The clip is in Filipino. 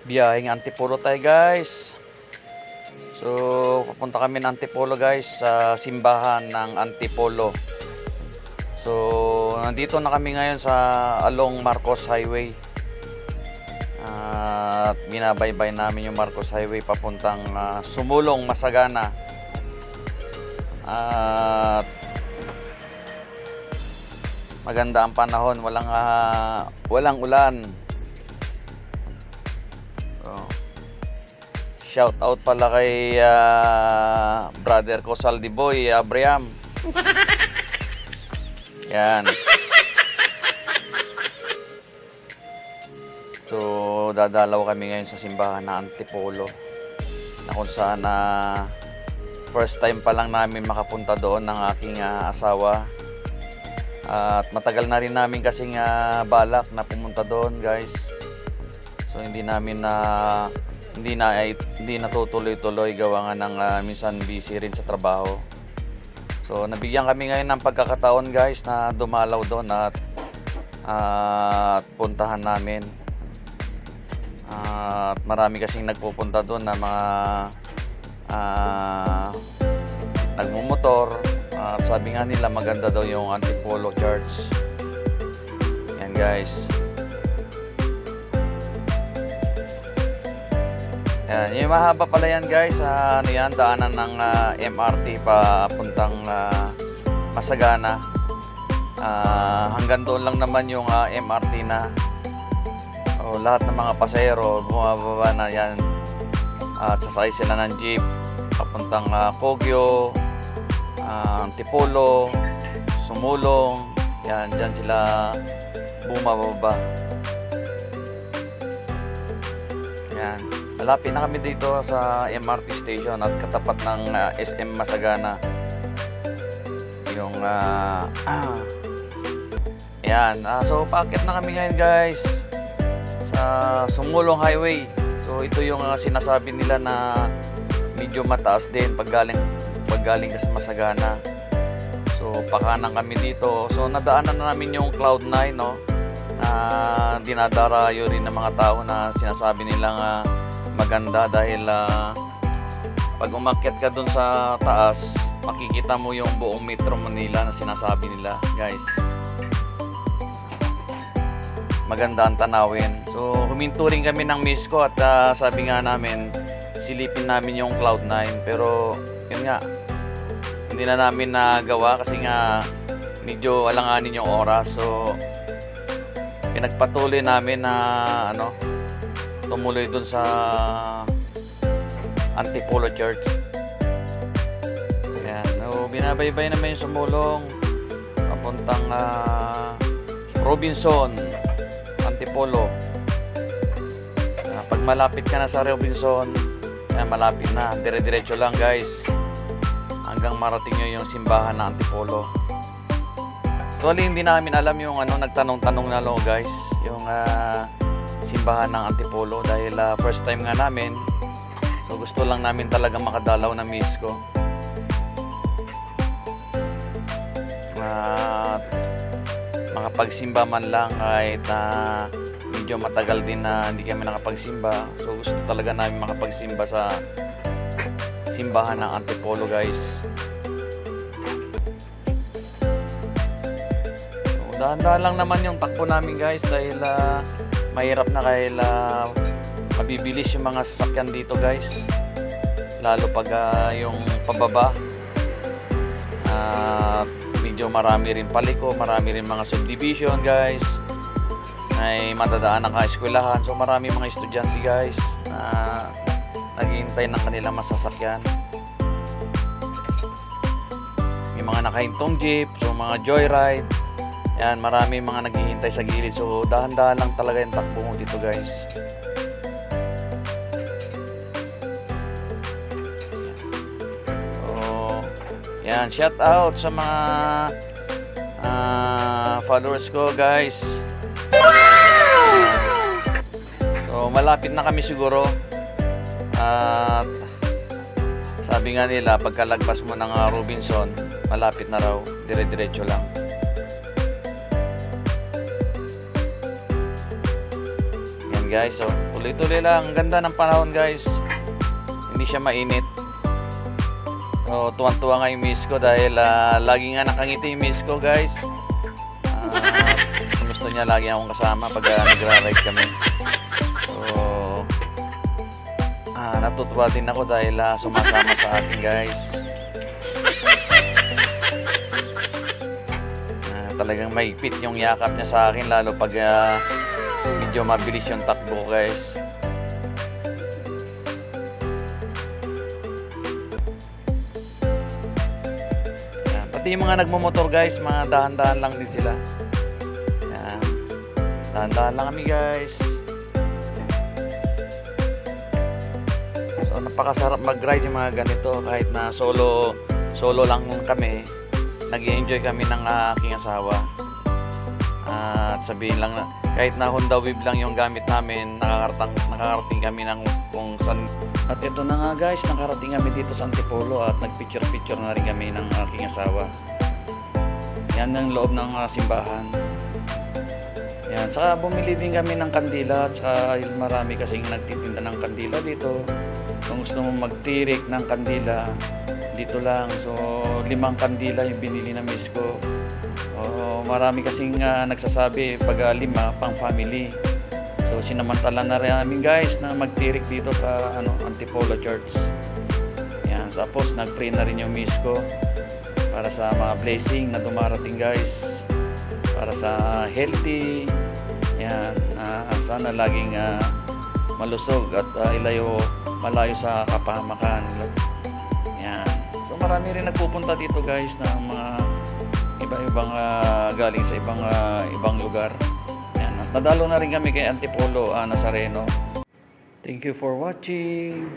Biyaheng Antipolo tayo guys. So pupunta kami ng Antipolo guys, sa simbahan ng Antipolo. So nandito na kami ngayon sa along Marcos Highway. At binabaybay namin yung Marcos Highway papuntang Sumulong, Masagana. At maganda ang panahon, walang ulan. Shout out pala kay brother ko Saldi Boy Abraham. Yan. So dadalaw kami ngayon sa simbahan na Antipolo, na kung saan first time pa lang namin makapunta doon ng aking asawa. At matagal na rin namin kasing balak na pumunta doon guys. So hindi natutuloy-tuloy gawa nga ng minsan busy rin sa trabaho. So nabigyan kami ngayon ng pagkakataon guys na dumalaw doon at puntahan namin. At marami kasing nagpupunta doon na mga nagmumotor. Sabi nga nila maganda daw yung Antipolo Church. Yan guys. Yan, yung mahaba pala yan guys. Ano yan, daanan ng MRT papuntang Masagana. Hanggang doon lang naman yung MRT na. Lahat ng mga pasahero bumababa na yan. At sasakay sila ng jeep papuntang Kogyo, Antipolo, Sumulong. Yan, dyan sila bumababa. Yan. Malapit na kami dito sa MRT station at katapat ng SM Masagana. Yung ayan, so paakit na kami ngayon guys sa Sumulong Highway. So ito yung sinasabi nila na medyo mataas din pag galing ka sa Masagana. So pakanan kami dito. So nadaanan na namin yung Cloud9, no, na dinadarayo rin ng mga tao na sinasabi nilang maganda dahil pag umakyat ka dun sa taas, makikita mo yung buong Metro Manila na sinasabi nila guys. Maganda ang tanawin. So huminto rin kami ng miss ko at sabi nga namin silipin namin yung Cloud9, pero yun nga, hindi na namin nagawa kasi nga medyo alanganin yung oras. So pinagpatuloy namin na tumuloy dun sa Antipolo Church. Ayan. So, binabaybay naman yung Sumulong papuntang Robinson, Antipolo. Pag malapit ka na sa Robinson, malapit na, dire-diretso lang guys hanggang marating nyo yung simbahan na Antipolo. Actually hindi namin alam yung nagtanong-tanong na lang guys yung simbahan ng Antipolo dahil first time nga namin. So gusto lang namin talaga makadalaw na miss ko. At makapagsimba man lang kahit medyo matagal din na hindi kami nakapagsimba. So gusto talaga namin makapagsimba sa simbahan ng Antipolo guys. So dahan-dahan lang naman yung takbo namin guys dahil mahirap na dahil mabibilis yung mga sasakyan dito guys, lalo pag yung pababa. Medyo marami rin paliko, marami rin mga subdivision guys, may matadaan ng ka-eskwelahan. So marami mga estudyante guys na naghihintay ng kanilang masasakyan. May mga nakahintong jeep, so mga joyride. Yan, marami mga naghihintay sa gilid. So dahan-dahan lang talaga yung takbo mo dito guys. So yan, shout out sa mga followers ko guys. So malapit na kami siguro. At sabi nga nila pagkalagpas mo ng Robinson, malapit na raw, dire-diretso lang. Yan guys, so tuloy-tuloy lang. Ang ganda ng panahon guys. Hindi siya mainit. So tuwan-tuwa nga yung miss ko dahil lagi nga nakangiti yung miss ko guys. Gusto niya lagi akong kasama pag nagra-ride kami. So natutuwa din ako dahil sumasama sa akin guys. Talagang mahigpit yung yakap niya sa akin lalo pag medyo mabilis yung takbo guys. Pati yung mga nagmumotor guys, mga dahan-dahan lang din sila. Yan. Dahan-dahan lang kami guys. So napakasarap mag-ride yung mga ganito kahit na solo lang kami. Nag-i-enjoy kami ng aking asawa. At sabihin lang na kahit na Honda Wave lang yung gamit namin, nakakarating kami ng kung saan. At ito na nga guys, nakarating kami dito sa Antipolo at nagpicture-picture na rin kami ng aking asawa. Yan ang loob ng simbahan. Yan, saka bumili din kami ng kandila at saka marami kasing nagtitinda ng kandila dito. Kung gusto mo magtirik ng kandila, dito lang. So 5 kandila yung binili na miss ko. Marami kasing nagsasabi pag 5 pang family. So sinamantala na rin namin guys na magtirik dito sa Antipolo Church. Yan, tapos nag-pray na rin yung miss ko para sa mga blessing na dumarating guys. Para sa healthy. Yan, sana laging malusog at malayo sa kapahamakan. Yan. So marami rin nagpupunta dito guys na mga iba-ibang galing sa ibang lugar. Yan. Nadalo na rin kami kay Antipolo Nazareno. Thank you for watching.